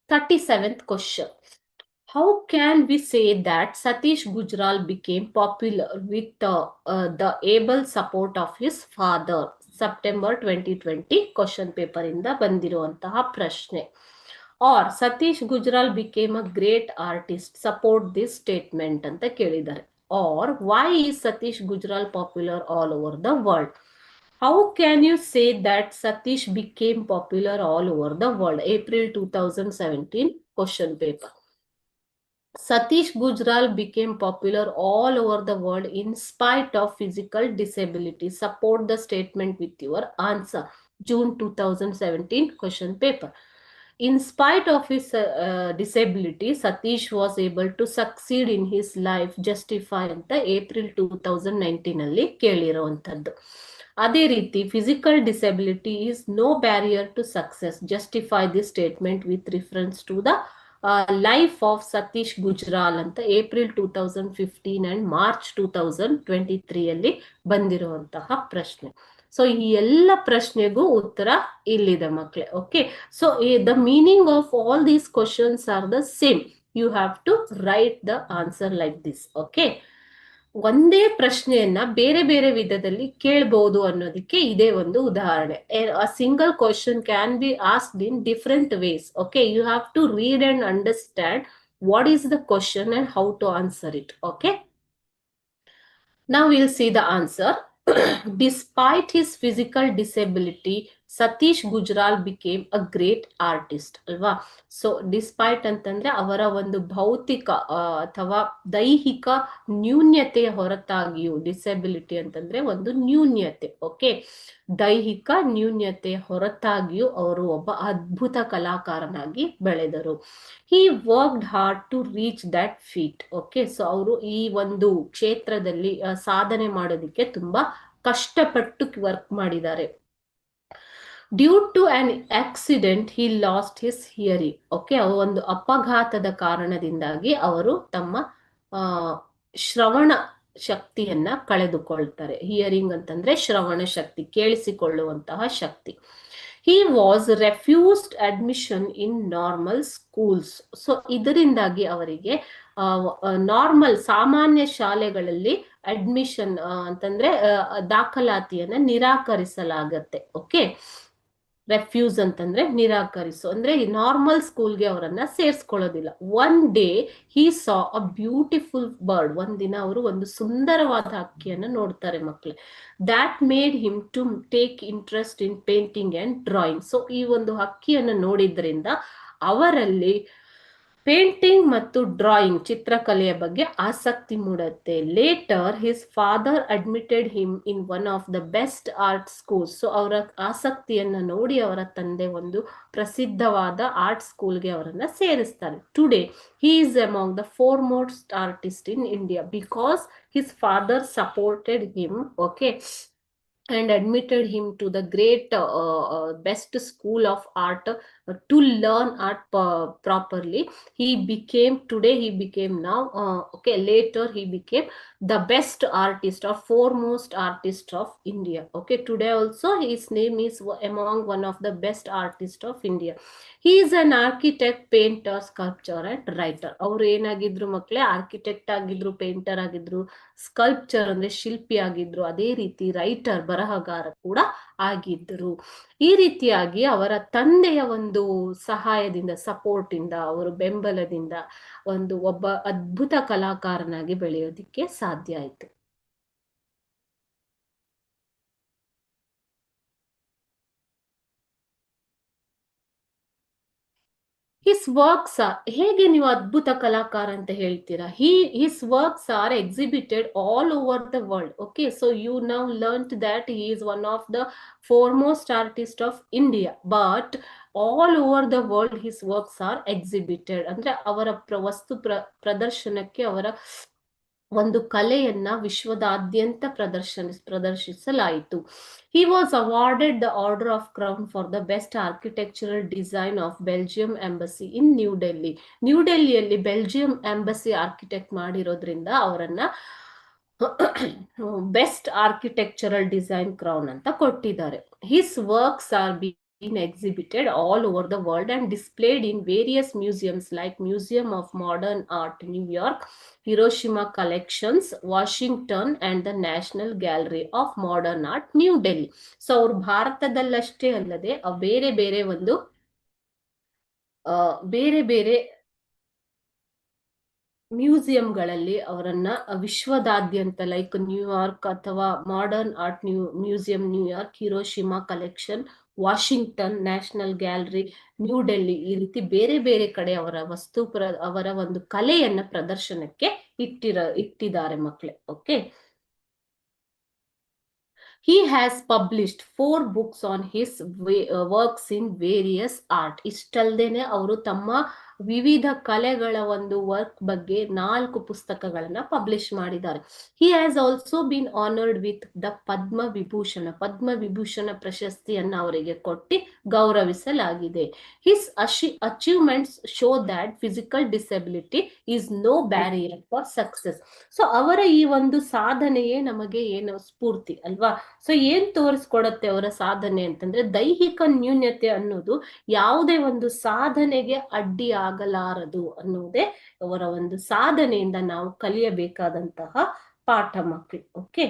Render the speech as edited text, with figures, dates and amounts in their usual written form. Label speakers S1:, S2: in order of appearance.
S1: 37th question. How can we say that Satish Gujral became popular with the able support of his father? September 2020 question paper ಇಂದ ಬಂದಿರುವಂತಹ ಪ್ರಶ್ನೆ. Or Satish Gujral became a great artist. Support this statement ಅಂತ ಕೇಳಿದ್ದಾರೆ. Or why is Satish Gujral popular all over the world? How can you say that Satish became popular all over the world? April 2017 question paper. Satish Gujral became popular all over the world in spite of physical disability. Support the statement with your answer. June 2017 question paper. In spite of his disability, Satish was able to succeed in his life. Justify ಅಂತ April 2019 ಅಲ್ಲಿ ಕೇಳಿರುವಂತದ್ದು. ಅದೇ ರೀತಿ physical disability is no barrier to success. Justify this statement with reference to the life of Satish Gujral ಅಂತ April 2015 and March 2023 ಅಲ್ಲಿ ಬಂದಿರುವಂತಹ ಪ್ರಶ್ನೆ. So ಈ ಎಲ್ಲ ಪ್ರಶ್ನೆಗೂ ಉತ್ತರ ಇಲ್ಲಿದೆ ಮಕ್ಕಳೇ. Okay, so the meaning of all these questions are the same. You have to write the answer like this. Okay, ಒಂದೇ ಪ್ರಶ್ನೆಯನ್ನ ಬೇರೆ ಬೇರೆ ವಿಧದಲ್ಲಿ ಕೇಳಬಹುದು ಅನ್ನೋದಕ್ಕೆ ಇದೇ ಒಂದು ಉದಾಹರಣೆ. A single question can be asked in different ways. Okay, you have to read and understand what is the question and how to answer it. Okay, now we'll see the answer. Despite his physical disability, Satish Gujral became a great artist. ಅಲ್ವಾ? So despite ಅಂತಂದ್ರೆ ಅವರ ಒಂದು ಭೌತಿಕ ಅಥವಾ ದೈಹಿಕ ನ್ಯೂನ್ಯತೆಯ ಹೊರತಾಗಿಯೂ, disability ಅಂತಂದ್ರೆ ಒಂದು ನ್ಯೂನ್ಯತೆ. ಓಕೆ, ದೈಹಿಕ ನ್ಯೂನ್ಯತೆಯ ಹೊರತಾಗಿಯೂ ಅವರು ಒಬ್ಬ ಅದ್ಭುತ ಕಲಾಕಾರನಾಗಿ ಬೆಳೆದರು. He worked hard to reach that feat. Okay, so ಅವರು ಈ ಒಂದು ಕ್ಷೇತ್ರದಲ್ಲಿ ಸಾಧನೆ ಮಾಡೋದಕ್ಕೆ ತುಂಬಾ ಕಷ್ಟಪಟ್ಟು ವರ್ಕ್ ಮಾಡಿದ್ದಾರೆ. Due to an accident he lost his hearing. Okay, ಒಂದು ಅಪಘಾತದ ಕಾರಣದಿಂದಾಗಿ ಅವರು ತಮ್ಮ ಶ್ರವಣ ಶಕ್ತಿಯನ್ನ ಕಳೆದುಕೊಳ್ತಾರೆ. ಹಿಯರಿಂಗ್ ಅಂತಂದ್ರೆ ಶ್ರವಣ ಶಕ್ತಿ, ಕೇಳಿಸಿಕೊಳ್ಳುವಂತಹ ಶಕ್ತಿ. He was refused admission in normal schools. So ಇದರಿಂದಾಗಿ ಅವರಿಗೆ ನಾರ್ಮಲ್ ಸಾಮಾನ್ಯ ಶಾಲೆಗಳಲ್ಲಿ ಅಡ್ಮಿಷನ್ ಅಂತಂದ್ರೆ ದಾಖಲಾತಿಯನ್ನ ನಿರಾಕರಿಸಲಾಗತ್ತೆ. ಓಕೆ, ರೆಫ್ಯೂಸ್ ಅಂತಂದ್ರೆ ನಿರಾಕರಿಸು, ಅಂದ್ರೆ ನಾರ್ಮಲ್ ಸ್ಕೂಲ್ಗೆ ಅವರನ್ನ ಸೇರ್ಸ್ಕೊಳ್ಳೋದಿಲ್ಲ. One day he saw a beautiful bird. ಒಂದಿನ ಅವರು ಒಂದು ಸುಂದರವಾದ ಹಕ್ಕಿಯನ್ನು ನೋಡ್ತಾರೆ ಮಕ್ಕಳೇ. That made him to take interest in painting and drawing. So ಈ ಒಂದು ಹಕ್ಕಿಯನ್ನು ನೋಡಿದ್ರಿಂದ ಅವರಲ್ಲಿ ಪೇಂಟಿಂಗ್ ಮತ್ತು ಡ್ರಾಯಿಂಗ್, ಚಿತ್ರಕಲೆಯ ಬಗ್ಗೆ ಆಸಕ್ತಿ ಮೂಡುತ್ತೆ. Later his father admitted him in one of the best art schools. So ಅವರ ಆಸಕ್ತಿಯನ್ನ ನೋಡಿ ಅವರ ತಂದೆ ಒಂದು ಪ್ರಸಿದ್ಧವಾದ ಆರ್ಟ್ ಸ್ಕೂಲ್ಗೆ ಅವರನ್ನ ಸೇರಿಸ್ತಾರೆ. Today he is among the foremost artists in India because his father supported him, okay, and admitted him to the great best school of art to learn art properly. He became now okay, later he became the best artist or foremost artist of India. Okay, today also his name is among one of the best artists of India. He is an architect, painter, sculptor and writer. ಅವರು ಏನಾಗಿದ್ರು ಮಕ್ಕಳೇ, architect ಆಗಿದ್ರು, painter ಆಗಿದ್ರು, sculpture ಅಂದ್ರೆ ಶಿಲ್ಪಿ ಆಗಿದ್ರು, ಅದೇ ರೀತಿ writer, ಬರಹಗಾರ ಕೂಡ ಆಗಿದ್ರು. ಈ ರೀತಿಯಾಗಿ ಅವರ ತಂದೆಯ ಒಂದು ಸಹಾಯದಿಂದ, ಸಪೋರ್ಟ್ ಇಂದ, ಅವರ ಬೆಂಬಲದಿಂದ ಒಬ್ಬ ಅದ್ಭುತ ಕಲಾಕಾರನಾಗಿ ಬೆಳೆಯೋದಿಕ್ಕೆ ಸಾಧ್ಯ ಆಯ್ತು. ಹಿಸ್ ವರ್ಕ್ಸ್ ಆರ್, ಹೇಗೆ ನೀವು ಅದ್ಭುತ ಕಲಾಕಾರ ಅಂತ ಹೇಳ್ತೀರಾ? His works are exhibited all over the world. Okay, so you now learned that he is one of the foremost artist of India, but all over the world his works are exhibited. ಅಂದ್ರೆ ಅವರ ವಸ್ತು ಪ್ರದರ್ಶನಕ್ಕೆ, ಅವರ ಒಂದು ಕಲೆಯನ್ನ ವಿಶ್ವದಾದ್ಯಂತ ಪ್ರದರ್ಶಿಸಲಾಯಿತು. He was awarded the Order of Crown for the best architectural design of Belgium Embassy in New Delhi. New ಡೆಲ್ಲಿಯಲ್ಲಿ Belgium embassy architect ಮಾಡಿರೋದ್ರಿಂದ ಅವರನ್ನ ಬೆಸ್ಟ್ ಆರ್ಕಿಟೆಕ್ಚರಲ್ ಡಿಸೈನ್ ಕ್ರೌನ್ ಅಂತ ಕೊಟ್ಟಿದ್ದಾರೆ. His works are been exhibited all over the world and displayed in various museums like Museum of Modern Art, New York, Hiroshima Collections, Washington, and the National Gallery of Modern Art, New Delhi. So ಅವ್ರು ಭಾರತದಲ್ಲಷ್ಟೇ ಅಲ್ಲದೆ ಬೇರೆ ಬೇರೆ ಒಂದು ಬೇರೆ ಬೇರೆ ಮ್ಯೂಸಿಯಂಗಳಲ್ಲಿ ಅವರನ್ನ ವಿಶ್ವದಾದ್ಯಂತ like New York ಅಥವಾ modern art museum New York, Hiroshima collection, Washington national gallery, new Delhi, ಈ ರೀತಿ ಬೇರೆ ಬೇರೆ ಕಡೆ ಅವರ ಅವರ ಒಂದು ಕಲೆಯನ್ನ ಪ್ರದರ್ಶನಕ್ಕೆ ಇಟ್ಟಿದ್ದಾರೆ ಮಕ್ಕಳೇ. Okay, he has published 4 books on his works in various art. ಇಷ್ಟಲ್ದೇನೆ ಅವರು ತಮ್ಮ ವಿವಿಧ ಕಲೆಗಳ ಒಂದು ವರ್ಕ್ ಬಗ್ಗೆ 4 ಪುಸ್ತಕಗಳನ್ನ ಪಬ್ಲಿಷ್ ಮಾಡಿದ್ದಾರೆ. he has also been honored with the Padma Vibhushan ಪ್ರಶಸ್ತಿಯನ್ನ ಅವರಿಗೆ ಕೊಟ್ಟು ಗೌರವಿಸಲಾಗಿದೆ. his achievements show that physical disability is no barrier for success. So ಅವರ ಈ ಒಂದು ಸಾಧನೆಯೇ ನಮಗೆ ಏನು ಸ್ಫೂರ್ತಿ ಅಲ್ವಾ. ಸೊ ಏನ್ ತೋರಿಸ್ಕೊಡತ್ತೆ ಅವರ ಸಾಧನೆ ಅಂತಂದ್ರೆ, ದೈಹಿಕ ನ್ಯೂನ್ಯತೆ ಅನ್ನೋದು ಯಾವುದೇ ಒಂದು ಸಾಧನೆಗೆ ಅಡ್ಡಿ ಆಗಲಾರದು ಅನ್ನೋದೇ ಅವರ ಒಂದು ಸಾಧನೆಯಿಂದ ನಾವು ಕಲಿಯಬೇಕಾದಂತಹ ಪಾಠ ಮಕ್ಕಳು. ಓಕೆ,